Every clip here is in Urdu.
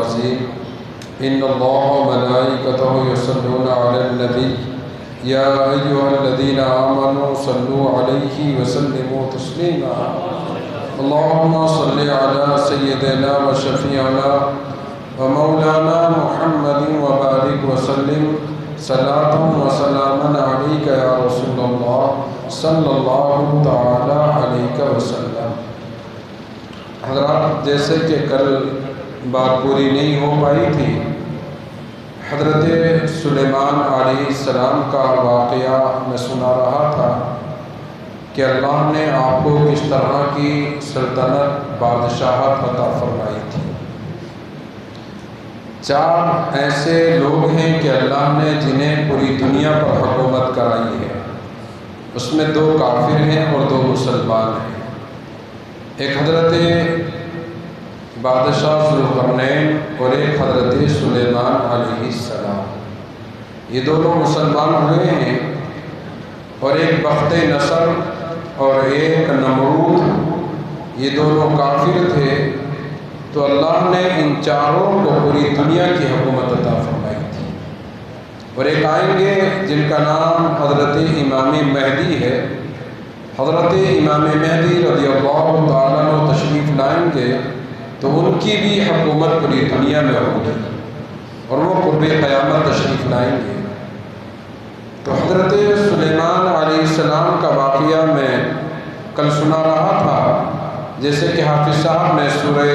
العظيم إن الله وملائكته يصلون على النبي يا أيها الذين آمنوا صلوا عليه وسلموا تسليما اللهم صل على سيدنا وشفيعنا ومولانا محمد وبارك وسلم صلاة وسلاما عليك يا رسول الله صلی اللہ تعالی علیہ وسلم۔ حضرات، جیسے کہ کل بات پوری نہیں ہو پائی تھی، حضرت سلیمان علیہ السلام کا واقعہ میں سنا رہا تھا کہ اللہ نے آپ کو کس طرح کی سلطنت بادشاہت عطا فرمائی تھی۔ 4 ایسے لوگ ہیں کہ اللہ نے جنہیں پوری دنیا پر حکومت کرائی ہے، اس میں 2 کافر ہیں اور 2 مسلمان ہیں۔ ایک حضرت بادشاہ ذوالقرنین اور ایک حضرت سلیمان علیہ السلام، یہ دونوں مسلمان ہوئے ہیں، اور ایک بخت نصر اور ایک نمرود، یہ دونوں کافر تھے۔ تو اللہ نے ان 4 کو پوری دنیا کی حکومت عطا فرمائی تھی، اور ایک آئیں گے جن کا نام حضرت امام مہدی ہے۔ حضرت امام مہدی رضی اللہ تعالیٰ عنہ تشریف لائیں گے تو ان کی بھی حکومت پوری دنیا میں ہوگی، اور وہ قرب قیامت تشریف لائیں گے۔ تو حضرت سلیمان علیہ السلام کا واقعہ میں کل سنا رہا تھا، جیسے کہ حافظ صاحب نے سورہ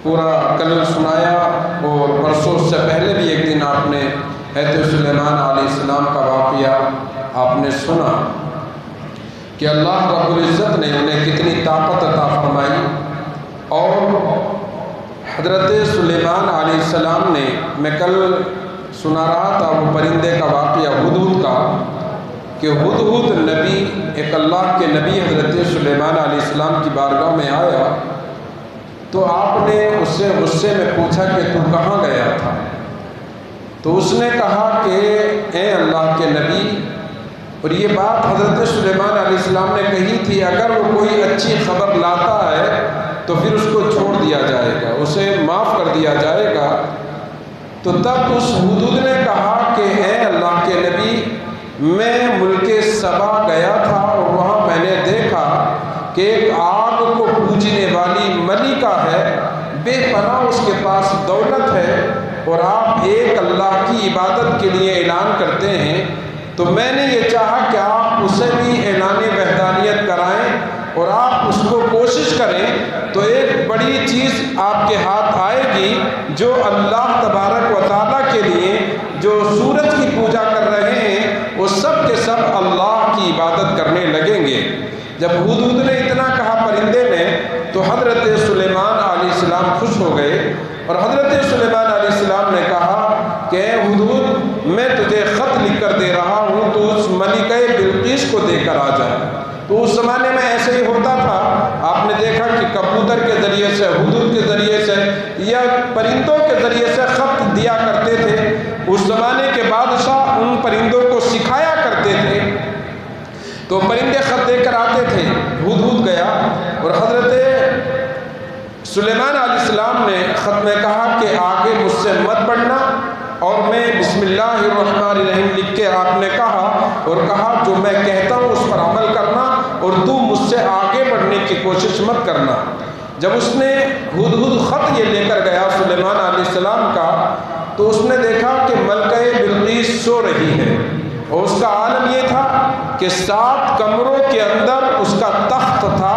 پورا کل سنایا، اور پرسوں سے پہلے بھی ایک دن آپ نے حضرت سلیمان علیہ السلام کا واقعہ آپ نے سنا کہ اللہ رب العزت نے انہیں کتنی طاقت عطا فرمائی۔ اور حضرت سلیمان علیہ السلام نے، میں کل سنا رہا تھا وہ پرندے کا واقعہ ہدہد کا، کہ ہدہد نبی، ایک اللہ کے نبی حضرت سلیمان علیہ السلام کی بارگاہ میں آیا، تو آپ نے اس سے غصے میں پوچھا کہ تو کہاں گیا تھا؟ تو اس نے کہا کہ اے اللہ کے نبی، اور یہ بات حضرت سلیمان علیہ السلام نے کہی تھی، اگر وہ کوئی اچھی خبر لاتا ہے تو پھر اس کو چھوڑ دیا جائے گا، اسے معاف کر دیا جائے گا۔ تو تب اس ہدہد نے کہا کہ اے اللہ کے نبی، میں ملک سبا گیا تھا، اور وہاں میں نے دیکھا کہ ایک آگ کو پوجنے والی ملکہ ہے، بے پناہ اس کے پاس دولت ہے، اور آپ ایک اللہ کی عبادت کے لیے اعلان کرتے ہیں۔ تو میں نے یہ چاہا کہ آپ اسے بھی اعلان وحدانیت کرائیں، اور آپ اس کو کوشش کریں تو ایک بڑی چیز آپ کے ہاتھ آئے گی، جو اللہ تبارک و تعالیٰ کے لیے جو سورج کی پوجا کر رہے ہیں وہ سب کے سب اللہ کی عبادت کرنے لگیں گے۔ جب ہدہد نے اتنا کہا پرندے نے، تو حضرت سلیمان علیہ السلام خوش ہو گئے، اور حضرت سلیمان علیہ السلام نے کہا کہ اے ہدہد، میں تجھے خط لکھ کر دے رہا ہوں، تو اس ملکہ بلقیس کو دے کر آ جائے۔ تو اس زمانے میں ایسے ہی ہوتا تھا، آپ نے دیکھا کہ کبوتر کے ذریعے سے، ہدہد کے ذریعے سے یا پرندوں کے ذریعے سے خط دیا کرتے تھے۔ اس زمانے کے بادشاہ ان پرندوں کو سکھایا کرتے تھے، تو پرندے خط دے کر آتے تھے۔ ہدہد گیا، اور حضرت سلیمان علیہ السلام نے خط میں کہا کہ آگے مجھ سے مت بڑھنا، اور میں بسم اللہ الرحمن الرحیم لکھ کے آپ نے کہا، اور کہا جو میں کہتا ہوں اس پر عمل کرنا، اور تو مجھ سے آگے بڑھنے کی کوشش مت کرنا۔ جب اس نے ہدہد خط یہ لے کر گیا سلیمان علیہ السلام کا، تو اس نے دیکھا کہ ملکہ بلقیس سو رہی ہے، اور اس کا عالم یہ تھا کہ 7 کمروں کے اندر اس کا تخت تھا،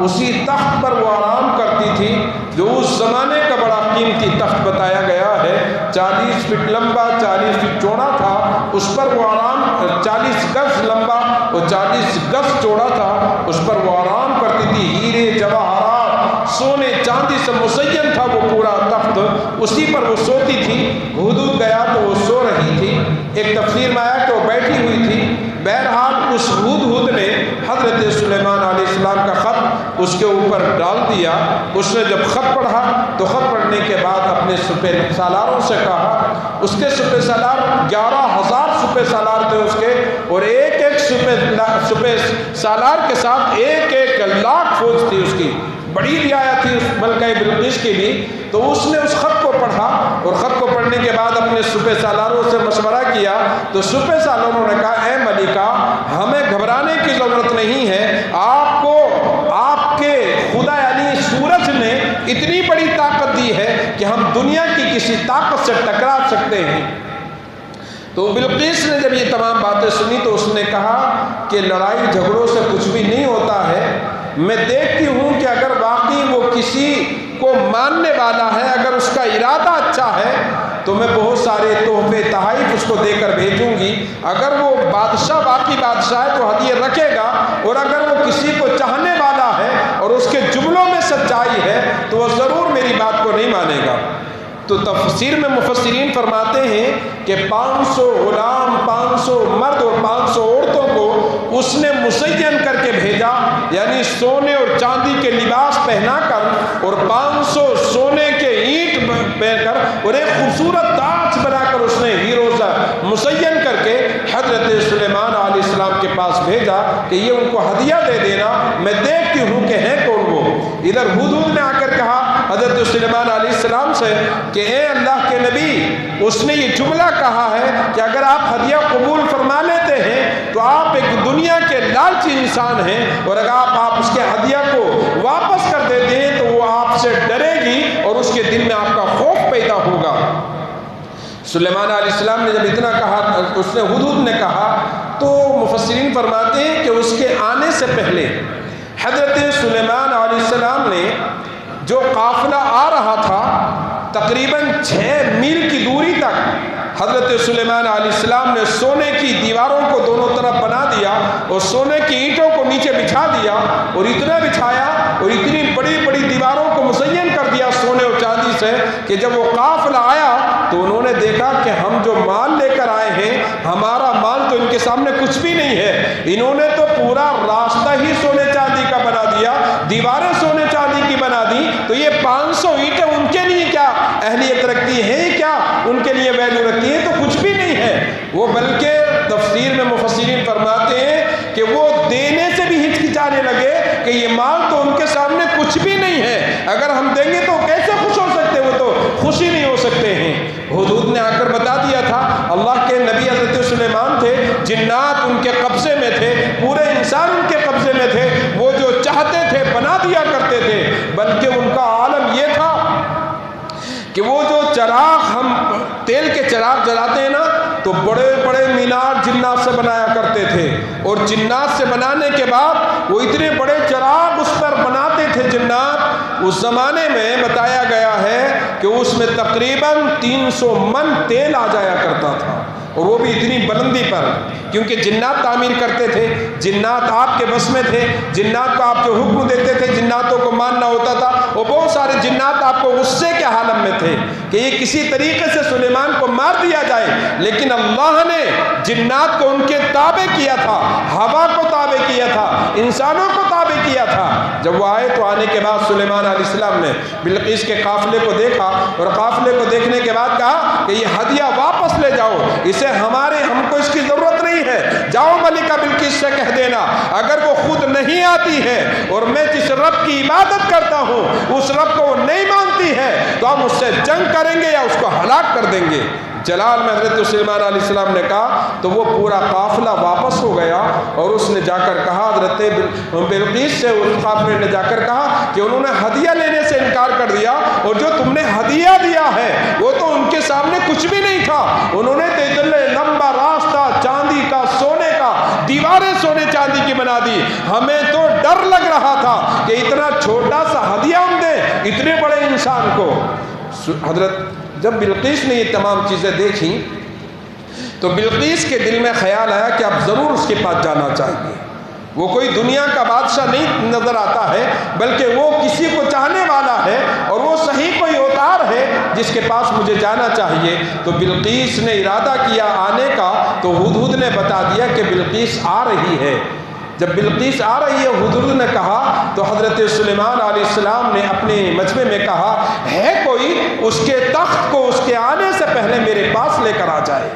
اسی تخت پر وہ آرام کرتی تھی، جو اس زمانے کا بڑا قیمتی تخت بتایا گیا ہے، 40 فٹ لمبا 40 فٹ چوڑا تھا، اس پر وہ آرام 40 گز لمبا اور 40 گز چوڑا تھا، اس پر وہ آرام کرتی تھی۔ ہیرے جواہرات سونے چاندی سے مزین تھا وہ پورا تخت، اسی پر وہ سوتی تھی۔ ہدہد گیا تو وہ سو رہی تھی، ایک تفسیر میں آیا کہ وہ بیٹھی ہوئی تھی۔ بہرحال اس ہدہد نے حضرت سلیمان علیہ السلام کا خط اس کے اوپر ڈال دیا۔ اس نے جب خط پڑھا تو خط پڑھنے کے بعد اپنے سپہ سالاروں سے کہا. اس کے سپہ سالار 11,000 سپہ سالار تھے اس کے، اور ایک ایک سپہ سالار کے ساتھ 1,00,000 فوج تھی اس کی. بڑی رعایا تھی اس ملکہ بلقیس کی بھی. تو اس نے اس خط کو پڑھا، اور خط کو پڑھنے کے بعد اپنے سپہ سالاروں سے مشورہ کیا. تو سپہ سالاروں نے کہا اے ملکہ ہمیں گھبرانے کی ضرورت نہیں ہے، آپ کو آپ کے خدا یعنی سورج نے اتنی بڑی طاقت دی ہے کہ ہم دنیا کی کسی طاقت سے ٹکرا سکتے ہیں. تو بلقیس نے جب یہ تمام باتیں سنی تو اس نے کہا کہ لڑائی جھگڑوں سے کچھ بھی نہیں ہوتا ہے. میں دیکھتی ہوں کہ اگر واقعی وہ کسی کو ماننے والا ہے، اگر اس کا ارادہ اچھا ہے تو میں بہت سارے تحفے تحائف اس کو دے کر بھیجوں گی. اگر وہ بادشاہ واقعی بادشاہ ہے تو ہدیے رکھے گا، اور اگر وہ کسی کو چاہنے والا ہے اور اس کے جملوں میں سچائی ہے تو وہ ضرور میری بات کو نہیں مانے گا. تو تفسیر میں مفسرین فرماتے ہیں کہ 500 غلام، 500 مرد اور 500 عورتوں کو اس نے مزین کر کے بھیجا، یعنی سونے اور چاندی کے لباس پہنا کر، اور 500 سونے کے اینٹ پہن کر، اور ایک خوبصورت تاج بنا کر اس نے ہیروز مزین کر کے حضرت سلیمان علیہ السلام کے پاس بھیجا کہ یہ ان کو ہدیہ دے دینا. میں دیکھتی ہوں کہ ہیں کون وہ. ادھر ہدہد نے آ کر کہا حضرت سلیمان علیہ السلام سے کہ اے اللہ کے نبی، اس نے یہ جملہ کہا ہے کہ اگر آپ ہدیہ قبول فرما لیتے ہیں تو آپ ایک دنیا کے لالچی انسان ہیں، اور اگر آپ اس کے ہدیہ کو واپس کر دیتے ہیں تو وہ آپ سے ڈرے گی اور اس کے دل میں آپ کا خوف پیدا ہوگا. سلیمان علیہ السلام نے جب اتنا کہا، اس نے ہدہد نے کہا، تو مفسرین فرماتے ہیں کہ اس کے آنے سے پہلے حضرت سلیمان علیہ السلام نے جو قافلہ آ رہا تھا تقریباً 6 میل کی دوری تک حضرت سلیمان علیہ السلام نے سونے کی دیواروں کو دونوں طرف بنا دیا اور سونے کی اینٹوں کو نیچے بچھا دیا، اور اتنا بچھایا اور اتنی بڑی بڑی دیواروں کو مزین کر دیا سونے اور چاندی سے کہ جب وہ قافلہ آیا تو انہوں نے دیکھا کہ ہم جو مال لے کر آئے ہیں ہمارا مال تو ان کے سامنے کچھ بھی نہیں ہے. انہوں نے تو پورا راستہ ہی سونے چاندی کا بنا دیا، دیواریں سونے چاندی کی بنا دی، تو یہ 500 اینٹیں ان کے لیے کیا اہلیت رکھتی ہیں، کیا ان کے لیے ویلیو رکھتی ہیں؟ تو کچھ بھی نہیں ہے وہ. بلکہ تفسیر میں مفسرین فرماتے ہیں کہ وہ دینے سے بھی ہچکچانے لگے کہ یہ مال تو ان کے سامنے کچھ بھی نہیں ہے، اگر ہم دیں گے تو کیسے خوش ہو سکتے، وہ تو خوشی نہیں ہو سکتے ہیں. ہدہد نے آ کر بتا دیا تھا اللہ کے نبی حضرت سلیمان تھے، جنات ان کے قبضے میں تھے، پورے انسان ان کے قبضے میں تھے، وہ جو چاہتے تھے بنا دیا کرتے تھے. بلکہ ان کا عالم یہ تھا کہ وہ جو چراغ ہم تیل کے چراغ جلاتے ہیں نا، تو بڑے بڑے مینار جنات سے بنایا کرتے تھے، اور جنات سے بنانے کے بعد وہ اتنے بڑے چراغ اس پر بناتے تھے جنات. اس زمانے میں بتایا گیا ہے کہ اس میں تقریباً 300 من تیل آ جایا کرتا تھا، اور وہ بھی اتنی بلندی پر، کیونکہ جنات تعمیر کرتے تھے، جنات آپ کے بس میں تھے، جنات کو آپ جو حکم دیتے تھے جناتوں کو ماننا ہوتا تھا. اور بہت سارے جنات آپ کو غصے کے حالت میں تھے کہ یہ کسی طریقے سے سلیمان کو مار دیا جائے، لیکن اللہ نے جنات کو ان کے تابع کیا تھا، ہوا کو تابع کیا تھا، انسانوں کو تابع کیا تھا. جب وہ آئے تو آنے کے بعد سلیمان علیہ السلام نے بلقیس کے قافلے کو دیکھا، اور قافلے کو دیکھنے کے بعد کہا کہ یہ ہدیہ واپس لے جاؤ، اسے ہم کو اس کی ضرورت نہیں ہے. جاؤ ملکہ بلقیس سے کہہ دینا اگر وہ خود نہیں آتی ہے اور میں جس رب کی عبادت کرتا ہوں اس رب کو وہ نہیں مانتی ہے تو ہم اس سے جنگ کریں گے یا اس کو ہلاک کر دیں گے. جلال میں حضرت سلیمان علیہ السلام نے کہا تو وہ پورا قافلہ واپس ہو گیا، اور اس نے جا کر کہا حضرت بلقیس سے، اس قافلے نے جا کر کہا کہ انہوں نے ہدیہ لینے سے انکار کر دیا، اور جو تم نے ہدیہ دیا ہے وہ تو ان کے سامنے کچھ بھی نہیں تھا. انہوں نے تو اتنا لمبا راستہ چاندی کا، سونے کا، دیواریں سونے چاندی کی بنا دی. ہمیں تو ڈر لگ رہا تھا کہ اتنا چھوٹا سا ہدیہ ہم دیں اتنے بڑے انسان کو. حضرت جب بلقیس نے یہ تمام چیزیں دیکھی تو بلقیس کے دل میں خیال آیا کہ اب ضرور اس کے پاس جانا چاہیے. وہ کوئی دنیا کا بادشاہ نہیں نظر آتا ہے، بلکہ وہ کسی کو چاہنے والا ہے، اور وہ صحیح کوئی اوتار ہے جس کے پاس مجھے جانا چاہیے. تو بلقیس نے ارادہ کیا آنے کا، تو ہدہد نے بتا دیا کہ بلقیس آ رہی ہے. جب بلقیس آ رہی ہے حضور نے کہا تو حضرت سلیمان علیہ السلام نے اپنے مجمع میں کہا ہے کوئی اس کے تخت کو اس کے آنے سے پہلے میرے پاس لے کر آ جائے،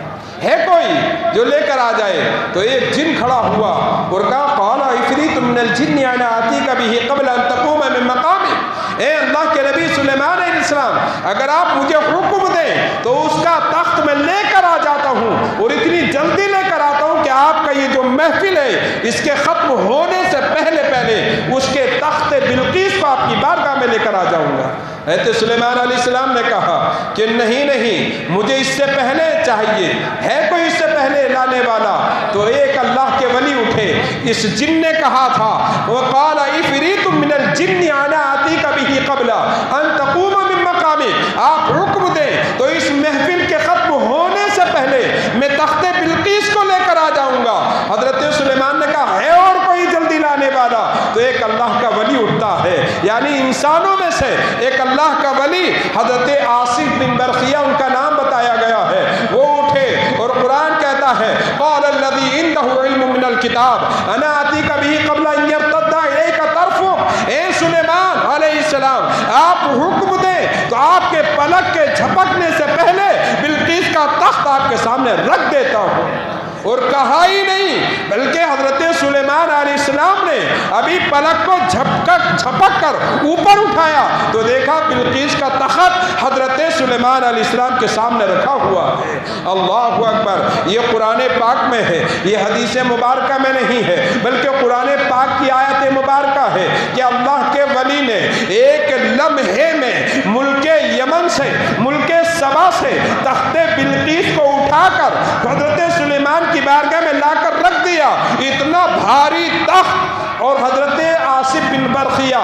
ہے کوئی جو لے کر آ جائے؟ تو ایک جن کھڑا ہوا اور کہا قال عفریت من الجن انا آتیک بہ قبل ان تقوم من مقامک، اے اللہ کے نبی سلیمان علیہ السلام اگر آپ مجھے حکم دیں تو اس کا تخت میں لے کر آ جاتا ہوں، اور اتنی جلدی لے کر آتا ہوں کہ آپ کا یہ جو محفل ہے اس کے ختم ہونے سے پہلے اس کے تخت بلقیس کو آپ کی بارگاہ میں لے کر آ جاؤں گا۔ حضرت سلیمان علیہ السلام نے کہا کہ نہیں مجھے اس سے پہلے چاہیے، ہے کوئی اس سے پہلے لانے والا؟ تو ایک اللہ کے ولی اٹھے، اس جن نے کہا تھا وقال عفریت من الجن انا آتیک بہ قبل ان تقوم من مقامک، آپ حکم دیں تو اس محفل کے ختم ہونے سے پہلے میں تخت بلقیس کو لے کر آ جاؤں گا۔ حضرت سلیمان نے کہا ہے اور کوئی جلدی لانے والا؟ تو ایک اللہ کا ولی اٹھتا ہے، یعنی انسانوں میں سے ایک اللہ کا ولی حضرت آصف بن برخیہ ان کا نام بتایا گیا ہے، وہ اٹھے اور قرآن کہتا ہے قال الذی عنده علم من الکتاب انا آتیک بہ قبل ان یرتد الیک طرفک، اے سلیمان علیہ السلام آپ حکم دیں تو آپ کے پلک کے جھپکنے سے پہلے بلقیس کا تخت آپ کے سامنے رکھ دیتا ہوں۔ اور کہا ہی نہیں بلکہ حضرت سلیمان علیہ السلام نے ابھی پلک کو جھپک کر اوپر اٹھایا تو دیکھا بلقیس کا تخت حضرت سلیمان علیہ السلام کے سامنے رکھا ہوا ہے۔ اللہ اکبر، یہ قرآن پاک میں ہے، یہ حدیث مبارکہ میں نہیں ہے بلکہ قرآن پاک کی آیت مبارکہ ہے کہ اللہ کے ولی نے ایک لمحے میں ملک یمن سے، ملک سبا سے تخت بلقیس کو اٹھا کر حضرت سلیمان کی بارگاہ میں لا کر رکھ دیا۔ اتنا بھاری تخت، اور حضرت آصف بن برخیہ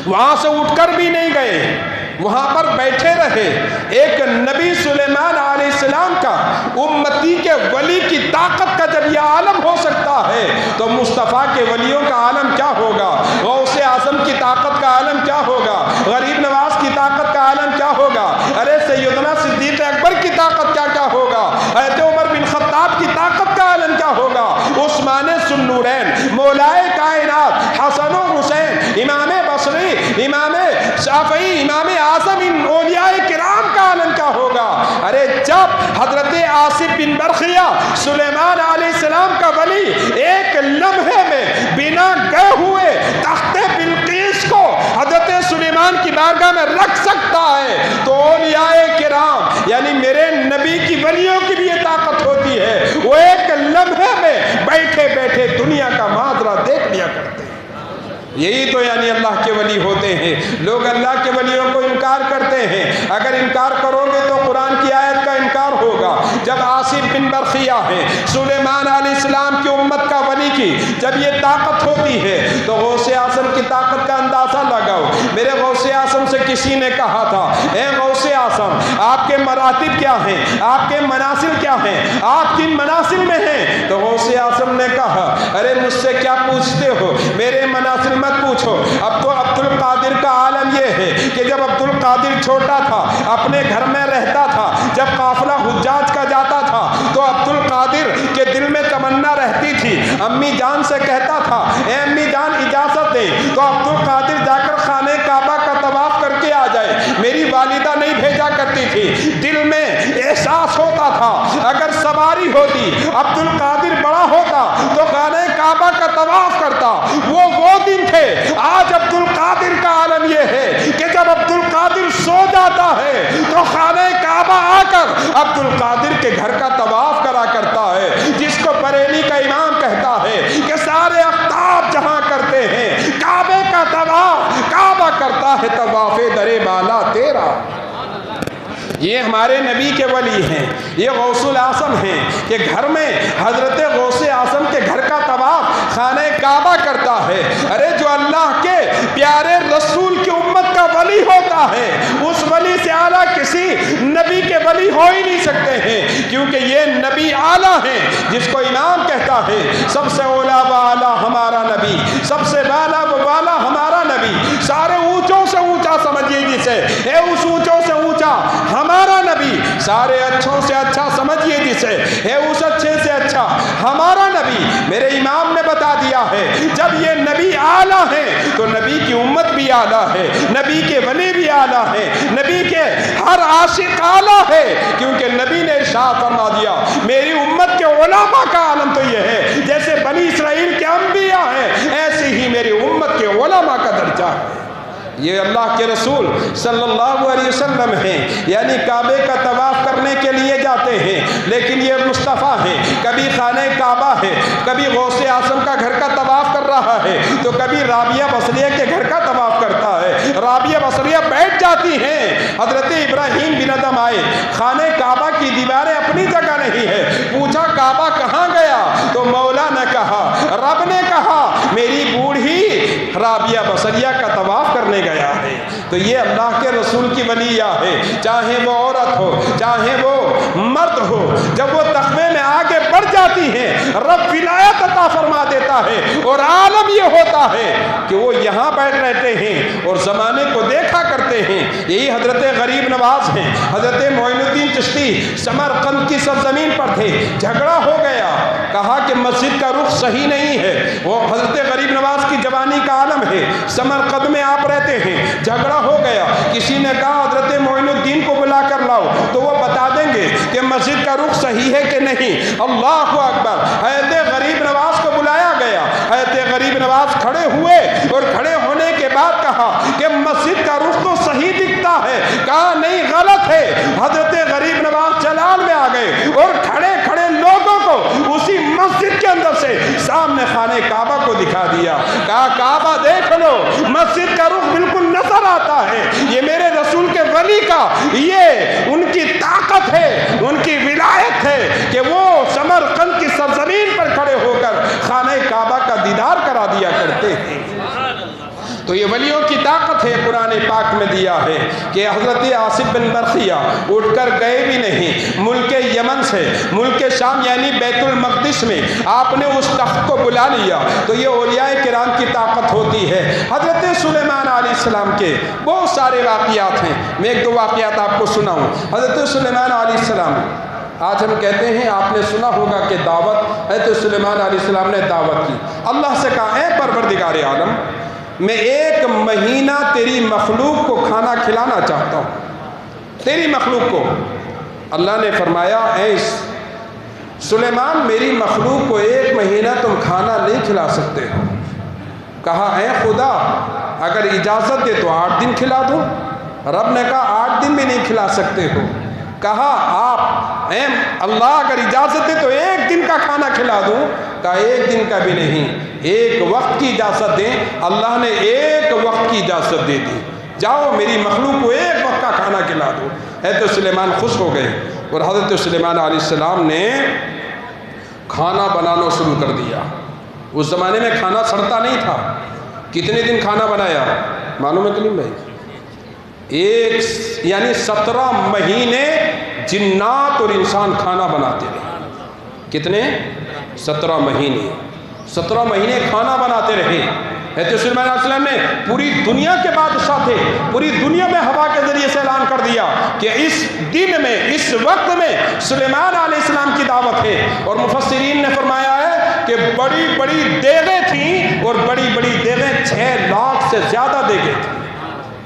وہاں سے اٹھ کر بھی نہیں گئے، وہاں پر بیٹھے رہے۔ ایک نبی سلیمان علیہ السلام کا امتی کے ولی کی طاقت کا جب یہ عالم ہو سکتا ہے تو مصطفیٰ کے ولیوں کا عالم کیا ہوگا؟ غوث اعظم کی طاقت کا عالم کیا ہوگا؟ غریب نواز کی طاقت کا عالم کیا ہوگا؟ ارے سیدنا صدیق اکبر کی طاقت کیا ہوگا؟ حضرت عمر بن خطاب کی طاقت کا عالم کیا ہوگا؟ عثمان ذوالنورین، مولائے کائنات، حسن و حسین، امام بصری، امام شافعی، امام اعظم، ان اولیاء کرام کا عالم کیا ہوگا؟ ارے جب حضرت آصف بن برخیہ سلیمان علیہ السلام کا ولی ایک لمحے میں بنا گئے ہوئے تخت بلقیس کو حضرت سلیمان کی بارگاہ میں رکھ سکتا ہے تو اولیاء کرام یعنی میرے نبی کی ولیوں کی بھی یہ طاقت ہوتی ہے، وہ ایک لمحے میں بیٹھے بیٹھے دنیا کا ماجرا دیکھ لیا کرتے ہیں۔ یہی تو یعنی اللہ کے ولی ہوتے ہیں۔ لوگ اللہ کے ولیوں کو انکار کرتے ہیں، اگر انکار کرو گے تو قرآن کی آیت کا انکار ہوگا۔ جب آصف بن برخیہ ہے سلیمان علیہ السلام کی امت کا ولی کی جب یہ طاقت ہوتی ہے تو غوث اعظم کی طاقت کا اندازہ لگاؤ۔ میرے غوث اعظم سے کسی نے کہا تھا اے غوث اعظم آپ کے مراتب کیا ہیں، آپ کے منازل کیا ہیں، آپ کن منازل میں ہیں؟ تو غوث اعظم نے کہا ارے مجھ سے کیا پوچھتے ہو، میرے منازل مت پوچھو۔ اب تو عبد القادر کا عالم یہ ہے کہ جب عبد القادر چھوٹا تھا اپنے گھر میں رہتا تھا، جب قافلہ حجاج کا جاتا تھا تو عبد القادر کے دل میں تمنا رہتی تھی، امی جان سے کہتا تھا اے امی جان اجازت دے، تو عبد القادر جا کر خانہ کعبہ کا طواف کر کے آ جائے۔ میری والدہ نہیں بھیجا کرتی تھی، دل میں احساس ہوتا تھا اگر سواری ہوتی عبد القادر بڑا ہوتا تو خانہ کعبہ کا طواف کرتا۔ وہ دن تھے۔ آج عبد القادر کا عالم یہ ہے کہ جب عبد القادر سو جاتا ہے تو خانہ کعبہ آ کر عبد القادر کے گھر کا طواف کرا کرتا ہے، جس کو بریلی کا امام کہتا ہے کہ سارے اقطاب جہاں کرتے ہیں کعبے کا طواف، کعبہ کرتا ہے طواف در بالا تیرا۔ یہ ہمارے نبی کے ولی ہیں، یہ غوث الاعظم ہیں کہ گھر میں حضرت غوث اعظم کے گھر کا طواف خانہ کعبہ کرتا ہے۔ ارے جو اللہ کے پیارے رسول کی امت کا ولی ہوتا ہے اس ولی سے اعلیٰ کسی نبی کے ولی ہو ہی نہیں سکتے ہیں، کیونکہ یہ نبی اعلیٰ ہیں جس کو امام کہتا ہے سب سے اولا و اعلیٰ ہمارا نبی، سب سے بالا و بالا ہمارا نبی، سارے اونچوں سے اونچا سمجھیے جسے، اے اس اونچوں سے اونچا ہمارا نبی سارے اچھوں سے اچھا سمجھیے جسے ہے اس اچھے سے اچھا ہمارا نبی۔ میرے امام نے بتا دیا ہے جب یہ نبی اعلیٰ ہے تو نبی کی امت بھی اعلیٰ ہے، نبی کے ولی بھی اعلیٰ ہے، نبی کے ہر عاشق اعلیٰ ہے، کیونکہ نبی نے ارشاد فرما دیا میری امت کے علماء کا عالم تو یہ ہے جیسے بنی اسرائیل کے انبیاء ہیں ایسے ہی میری امت کے علماء کا درجہ ہے۔ یہ اللہ کے رسول صلی اللہ علیہ وسلم ہیں، یعنی کعبے کا طواف کرنے کے لیے جاتے ہیں، لیکن یہ مصطفیٰ ہیں، کبھی خانہ کعبہ ہے، کبھی غوث اعظم کا گھر کا طواف کر رہا ہے تو کبھی رابعہ بصریہ کے گھر کا طواف کرتا ہے۔ رابعہ بصریہ بیٹھ جاتی ہیں، حضرت ابراہیم بن ادم آئے، خانہ کعبہ کی دیواریں اپنی جگہ نہیں ہے، پوچھا کعبہ کہاں گیا تو مولا نے کہا، رب نے کہا میری بوڑھی رابعہ بصریہ کا طواف کرنے گیا ہے۔ تو یہ اللہ کے رسول کی ولیہ ہے، چاہے وہ عورت ہو چاہے وہ مرد ہو، جب وہ تقوی میں آگے بڑھ جاتی ہیں رب ولایت عطا فرما دیتا ہے، اور عالم یہ ہوتا ہے کہ وہ یہاں بیٹھ رہتے ہیں اور زمانے کو دیکھا کرتے ہیں۔ یہی حضرت غریب نواز ہیں، حضرت معین الدین چشتی سمرقند کی سرزمین پر تھے، جھگڑا ہو گیا، کہا کہ مسجد کا رخ صحیح نہیں ہے، وہ حضرت غریب نواز کی جوانی کا عالم ہے، سمرقند میں آپ رہتے ہیں، جھگڑا ہو گیا، کسی نے کہا حضرت معین الدین کو بلا کر لاؤ تو وہ بتا دیں گے کہ مسجد کا رخ صحیح ہے کہ نہیں۔ اللہ اکبر، حضرت غریب نواز کو بلایا گیا، حضرت غریب نواز کھڑے ہوئے اور کھڑے ہونے کے بعد کہا کہ مسجد کا رخ تو صحیح دکھتا ہے، کہا نہیں غلط ہے۔ حضرت غریب نواز چلال میں آ گئے اور کھڑے کھڑے لوگوں کو اسی مسجد کے اندر سے سامنے خانہ کعبہ کو دکھا دیا، کہا کعبہ دیکھ لو، مسجد کا رخ بالکل نظر آتا ہے، یہ میرے رسول کے ولی کا یہ ان کی طاقت ہے، ان کی ولایت ہے کہ وہ سمرقند کی سرزمین پر کھڑے ہو کر خانہ کعبہ کا دیدار کرا دیا کرتے ہیں۔ تو یہ ولیوں کی طاقت ہے، قرآن پاک میں دیا ہے کہ حضرت آصف بن برخیہ اٹھ کر گئے بھی نہیں، ملک یمن سے ملک شام یعنی بیت المقدس میں آپ نے اس تخت کو بلا لیا۔ تو یہ اولیاء کرام کی طاقت ہوتی ہے۔ حضرت سلیمان علیہ السلام کے بہت سارے واقعات ہیں، میں ایک دو واقعات آپ کو سناؤں۔ حضرت سلیمان علیہ السلام، آج ہم کہتے ہیں آپ نے سنا ہوگا کہ دعوت، حضرت سلیمان علیہ السلام نے دعوت کی، اللہ سے کہا اے پروردگار عالم میں 1 مہینہ تیری مخلوق کو کھانا کھلانا چاہتا ہوں، تیری مخلوق کو۔ اللہ نے فرمایا اے سلیمان میری مخلوق کو 1 مہینہ تم کھانا نہیں کھلا سکتے ہو۔ کہا اے خدا اگر اجازت دے تو 8 دن کھلا دوں۔ رب نے کہا 8 دن بھی نہیں کھلا سکتے ہو۔ کہا آپ اے اللہ اگر اجازت دے تو 1 دن کا کھانا کھلا دوں۔ کہا 1 دن کا بھی نہیں، 1 وقت کی اجازت دیں۔ اللہ نے 1 وقت کی اجازت دے دی، جاؤ میری مخلوق کو 1 وقت کا کھانا کھلا دو۔ حضرت سلیمان خوش ہو گئے اور حضرت سلیمان علیہ السلام نے کھانا بنانا شروع کر دیا۔ اس زمانے میں کھانا سڑتا نہیں تھا۔ کتنے دن کھانا بنایا معلوم ہے کلیم بھائی؟ یعنی 17 مہینے جنات اور انسان کھانا بناتے رہے۔ کتنے؟ 17 مہینے 17 مہینے کھانا بناتے رہے۔ حضرت سلیمان علیہ السلام نے پوری دنیا کے بادشاہ تھے، پوری دنیا میں ہوا کے ذریعے سے اعلان کر دیا کہ اس دن میں اس وقت میں سلیمان علیہ السلام کی دعوت ہے۔ اور مفسرین نے فرمایا ہے کہ بڑی بڑی دیگیں تھیں اور بڑی بڑی دیگیں 6 لاکھ سے زیادہ دیگیں تھیں،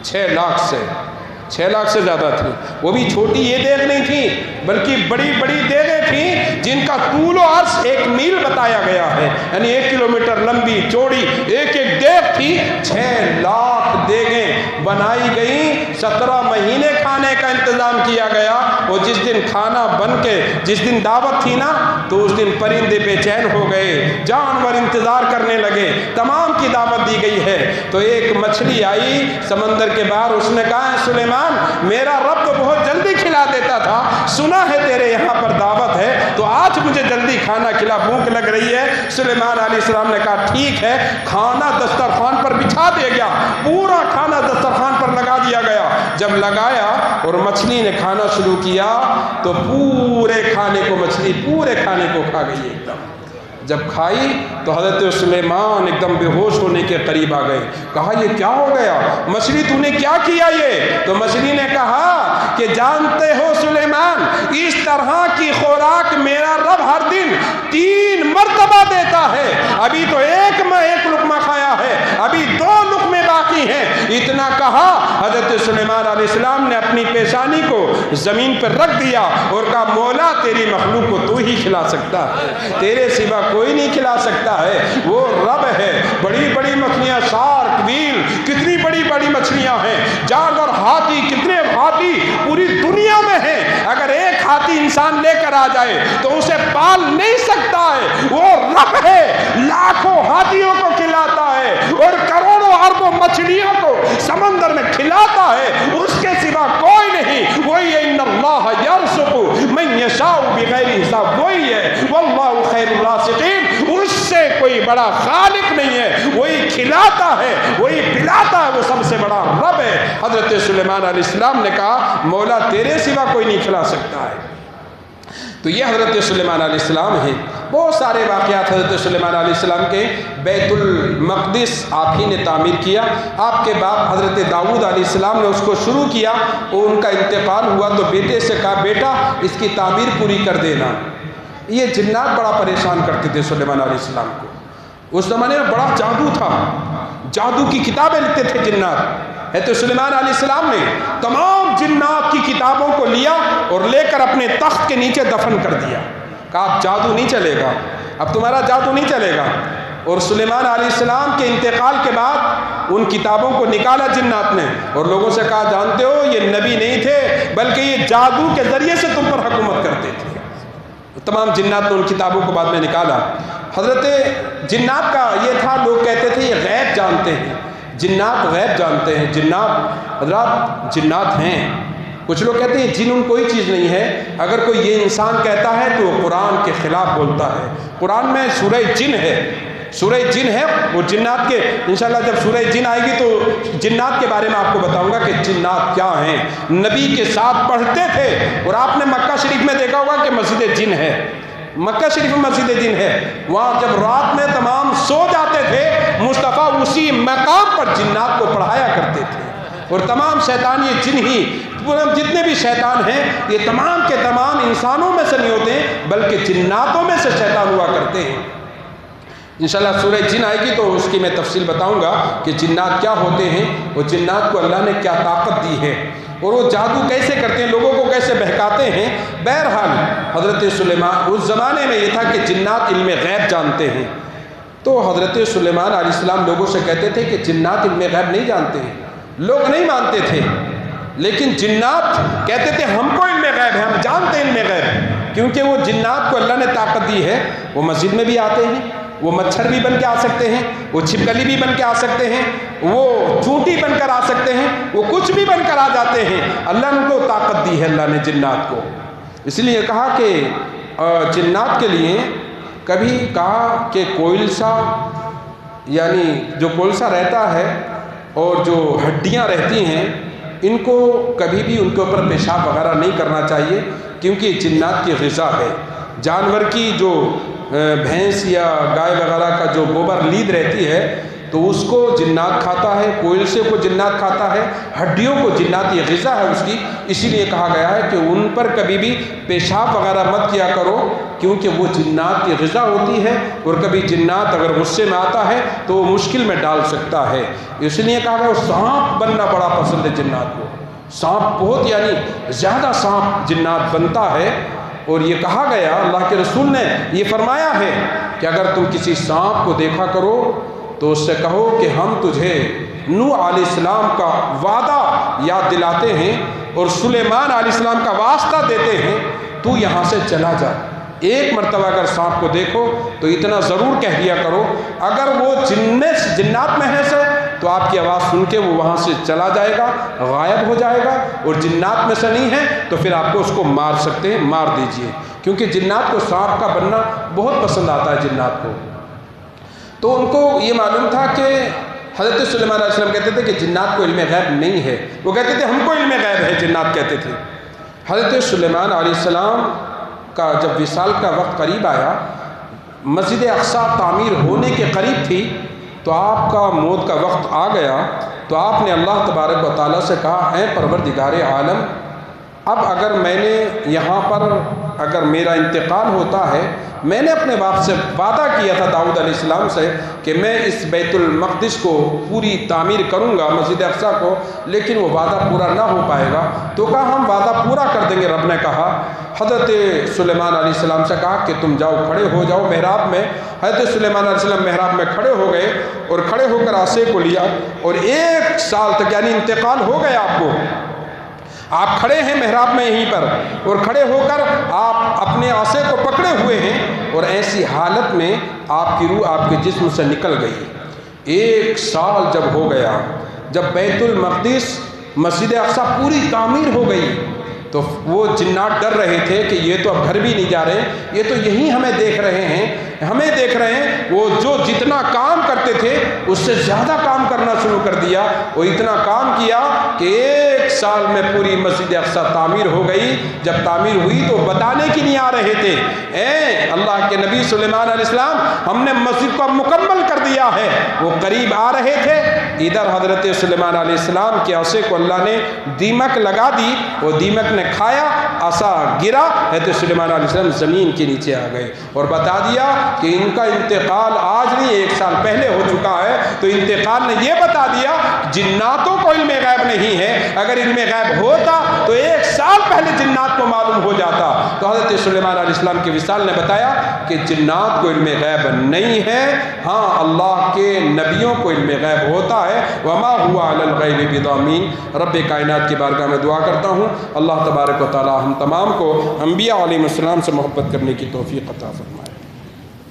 6 لاکھ سے زیادہ تھی۔ وہ بھی چھوٹی یہ دیگ نہیں تھی بلکہ بڑی بڑی دیگیں تھیں جن کا طول و عرض 1 میل بتایا گیا ہے، یعنی 1 کلومیٹر لمبی چوڑی ایک دیگ تھی۔ 6 لاکھ دیگیں بنائی گئیں، 17 مہینے کھانے کا انتظام کیا گیا۔ وہ جس دن کھانا بن کے جس دن دعوت تھی نا تو اس دن پرندے بے چین ہو گئے، جانور انتظار کرنے لگے، تمام کی دعوت دی گئی ہے۔ تو ایک مچھلی آئی سمندر کے باہر، اس نے کہا سلیمان میرا رب تو بہت جلدی کھلا دیتا تھا، سنا ہے تیرے یہاں پر دعوت ہے تو آج مجھے جلدی کھانا کھلا، بھوک لگ رہی ہے۔ سلیمان علیہ السلام نے کہا ٹھیک ہے، کھانا دسترخوان پر بچھا دیا گیا، پورا کھانا دسترخوان پر لگا دیا گیا۔ جب لگایا اور مچھلی نے کھانا شروع کیا تو پورے کھانے کو مچھلی پورے کھانے کو کھا گئی ایک دم۔ جب کھائی تو حضرت سلیمان ایک دم بے ہوش ہونے کے قریب آ گئے۔ کہا یہ کیا ہو گیا مچھلی، تو نے کیا کیا یہ؟ تو مچھلی نے کہا کہ جانتے ہو سلیمان سلیمان اس طرح کی خوراک میرا رب ہر دن 3 مرتبہ دیتا ہے، ابھی تو ایک لقمہ کھایا ہے، ابھی 2 لقمے باقی ہیں۔ اتنا کہا، حضرت سلیمان علیہ السلام نے اپنی پیشانی کو زمین پر رکھ دیا اور کہا مولا تیری مخلوق کو تو ہی کھلا سکتا ہے، تیرے سوا کوئی نہیں کھلا سکتا ہے، وہ رب ہے۔ بڑی بڑی مچھلیاں، شارک، ویل، کتنی بڑی بڑی مچھلیاں ہیں، جانور، ہاتھی، کتنے ہاتھی پوری دنیا میں ہیں، اگر ایک ہاتھی انسان لے کر آ جائے تو اسے پال نہیں سکتا ہے، وہ رب ہے، لاکھوں ہاتھیوں کو کھلاتا ہے اور کروڑوں اربوں مچھلیوں کو سمندر میں کھلاتا ہے، اس کے سوا کوئی نہیں۔ وہی ہے ان اللہ یرزق من یشاء بغیر حساب، وہی ہے واللہ خیر الرازقین، اس سے کوئی بڑا خالق نہیں ہے، وہی کھلاتا ہے، وہی پلاتا ہے، وہ سب سے بڑا رب ہے۔ حضرت سلیمان علیہ السلام نے کہا مولا تیرے سوا کوئی نہیں کھلا سکتا ہے۔ تو یہ حضرت سلیمان علیہ السلام ہیں۔ بہت سارے واقعات حضرت سلیمان علیہ السلام کے۔ بیت المقدس آپ ہی نے تعمیر کیا، آپ کے باپ حضرت داؤد علیہ السلام نے اس کو شروع کیا، اور ان کا انتقال ہوا تو بیٹے سے کہا بیٹا اس کی تعمیر پوری کر دینا۔ یہ جنات بڑا پریشان کرتے تھے سلیمان علیہ السلام کو، اس زمانے میں بڑا جادو تھا، جادو کی کتابیں لکھتے تھے جنات۔ تو سلیمان علیہ السلام نے تمام جنات کی کتابوں کو لیا اور لے کر اپنے تخت کے نیچے دفن کر دیا، کہا اب جادو نہیں چلے گا، اب تمہارا جادو نہیں چلے گا۔ اور سلیمان علیہ السلام کے انتقال کے بعد ان کتابوں کو نکالا جنات نے اور لوگوں سے کہا جانتے ہو یہ نبی نہیں تھے بلکہ یہ جادو کے ذریعے سے تم پر حکومت کرتے تھے۔ تمام جنات نے ان کتابوں کو بعد میں نکالا۔ حضرت جنات کا یہ تھا، لوگ کہتے تھے یہ غیب جانتے ہیں، جنات غیب جانتے ہیں، جنات حضرات جنات ہیں۔ کچھ لوگ کہتے ہیں جن کوئی چیز نہیں ہے، اگر کوئی یہ انسان کہتا ہے تو وہ قرآن کے خلاف بولتا ہے۔ قرآن میں سورہ جن ہے، سورہ جن ہے، وہ جنات کے انشاءاللہ جب سورہ جن آئے گی تو جنات کے بارے میں آپ کو بتاؤں گا کہ جنات کیا ہیں۔ نبی کے ساتھ پڑھتے تھے، اور آپ نے مکہ شریف میں دیکھا ہوگا کہ مسجد جن ہے، مکہ شریف میں مسجد جن ہے، وہاں جب رات میں تمام سو جاتے تھے مصطفیٰ اسی مقام پر جنات کو پڑھایا کرتے تھے، اور تمام شیطان یہ جن ہی جتنے بھی شیطان ہیں یہ تمام کے تمام انسانوں میں سے نہیں ہوتے ہیں بلکہ جناتوں میں سے شیطان ہوا کرتے ہیں۔ انشاءاللہ سورہ جن آئے گی تو اس کی میں تفصیل بتاؤں گا کہ جنات کیا ہوتے ہیں اور جنات کو اللہ نے کیا طاقت دی ہے اور وہ جادو کیسے کرتے ہیں، لوگوں کو کیسے بہکاتے ہیں۔ بہرحال حضرت سلیمان اس زمانے میں یہ تھا کہ جنات علم غیب جانتے ہیں، تو حضرت سلیمان علیہ السلام لوگوں سے کہتے تھے کہ جنات علم غیب نہیں جانتے ہیں، لوگ نہیں مانتے تھے، لیکن جنات کہتے تھے ہم کو علم غیب ہے، ہم جانتے ہیں علم غیب، کیونکہ وہ جنات کو اللہ نے طاقت دی ہے، وہ مسجد میں بھی آتے ہیں، وہ مچھر بھی بن کے آ سکتے ہیں، وہ چھپکلی بھی بن کے آ سکتے ہیں، وہ چونٹی بن کر آ سکتے ہیں، وہ کچھ بھی بن کر آ جاتے ہیں، اللہ نے ان کو طاقت دی ہے، اللہ نے جنات کو۔ اس لیے کہا کہ جنات کے لیے کبھی کہا کہ کوئلسا، یعنی جو کوئلسا رہتا ہے اور جو ہڈیاں رہتی ہیں ان کو کبھی بھی ان کے اوپر پیشاب وغیرہ نہیں کرنا چاہیے، کیونکہ جنات کی غذا ہے۔ جانور کی جو بھینس یا گائے وغیرہ کا جو گوبر لید رہتی ہے تو اس کو جنات کھاتا ہے، کوئلسے کو جنات کھاتا ہے، ہڈیوں کو جنات، یہ غذا ہے اس کی، اسی لیے کہا گیا ہے کہ ان پر کبھی بھی پیشاب وغیرہ مت کیا کرو، کیونکہ وہ جنات کی غذا ہوتی ہے، اور کبھی جنات اگر غصے میں آتا ہے تو وہ مشکل میں ڈال سکتا ہے۔ اس لیے کہا گیا سانپ بننا بڑا پسند ہے جنات کو، سانپ بہت یعنی زیادہ سانپ جنات بنتا ہے، اور یہ کہا گیا اللہ کے رسول نے یہ فرمایا ہے کہ اگر تم کسی سانپ کو دیکھا کرو تو اس سے کہو کہ ہم تجھے نوح علیہ السلام کا وعدہ یاد دلاتے ہیں اور سلیمان علیہ السلام کا واسطہ دیتے ہیں، تو یہاں سے چلا جا۔ ایک مرتبہ اگر سانپ کو دیکھو تو اتنا ضرور کہہ دیا کرو، اگر وہ جنات میں ہے تو آپ کی آواز سن کے وہ وہاں سے چلا جائے گا، غائب ہو جائے گا، اور جنات میں سے نہیں ہے تو پھر آپ کو اس کو مار سکتے ہیں، مار دیجئے، کیونکہ جنات کو سانپ کا بننا بہت پسند آتا ہے جنات کو۔ تو ان کو یہ معلوم تھا کہ حضرت سلیمان علیہ السلام کہتے تھے کہ جنات کو علم غیب نہیں ہے، وہ کہتے تھے ہم کو علم غیب ہے، جنات کہتے تھے۔ حضرت سلیمان علیہ السلام کا جب وصال کا وقت قریب آیا، مسجد اقصی تعمیر ہونے کے قریب تھی، تو آپ کا موت کا وقت آ گیا، تو آپ نے اللہ تبارک و تعالیٰ سے کہا اے پروردگار عالم، اب اگر میں نے یہاں پر اگر میرا انتقال ہوتا ہے، میں نے اپنے باپ سے وعدہ کیا تھا داؤد علیہ السلام سے کہ میں اس بیت المقدس کو پوری تعمیر کروں گا، مسجد اقصیٰ کو، لیکن وہ وعدہ پورا نہ ہو پائے گا، تو کہا ہم وعدہ پورا کر دیں گے۔ رب نے کہا، حضرت سلیمان علیہ السلام سے کہا کہ تم جاؤ، کھڑے ہو جاؤ محراب میں۔ حضرت سلیمان علیہ السلام محراب میں کھڑے ہو گئے اور کھڑے ہو کر عصا کو لیا، اور 1 سال تک، یعنی انتقال ہو گیا آپ کو، آپ کھڑے ہیں محراب میں یہیں پر، اور کھڑے ہو کر آپ اپنے عصا کو پکڑے ہوئے ہیں، اور ایسی حالت میں آپ کی روح آپ کے جسم سے نکل گئی۔ 1 سال جب ہو گیا، جب بیت المقدس مسجد اقصیٰ پوری تعمیر ہو گئی، تو وہ جنات ڈر رہے تھے کہ یہ تو اب گھر بھی نہیں جا رہے، یہ تو یہیں ہمیں دیکھ رہے ہیں، ہمیں دیکھ رہے ہیں۔ وہ جو جتنا کام کرتے تھے اس سے زیادہ کام کرنا شروع کر دیا، وہ اتنا کام کیا کہ 1 سال میں پوری مسجد اقصیٰ تعمیر ہو گئی۔ جب تعمیر ہوئی تو بتانے کی نہیں آ رہے تھے، اے اللہ کے نبی سلیمان علیہ السلام، ہم نے مسجد کو مکمل کر دیا ہے۔ وہ قریب آ رہے تھے، ادھر حضرت سلیمان علیہ السلام کے عصا کو اللہ نے دیمک لگا دی، وہ دیمک نے کھایا، عصا گرا، حضرت سلیمان علیہ السلام زمین کے نیچے آ گئے، اور بتا دیا کہ ان کا انتقال آج نہیں 1 سال پہلے ہو چکا ہے۔ تو انتقال نے یہ بتا دیا جناتوں کو علم غیب نہیں ہے، اگر علم غیب ہوتا تو 1 سال پہلے جنات کو معلوم ہو جاتا۔ تو حضرت سلیمان علیہ السلام کے وصال نے بتایا کہ جنات کو علم غیب نہیں ہے، ہاں اللہ کے نبیوں کو علم غیب ہوتا ہے۔ وما ہوا علی الغیب بضامین۔ رب کائنات کی بارگاہ میں دعا کرتا ہوں، اللہ تبارک و تعالی ہم تمام کو انبیاء علیہ السلام سے محبت کرنے کی توفیق عطا فرمائے۔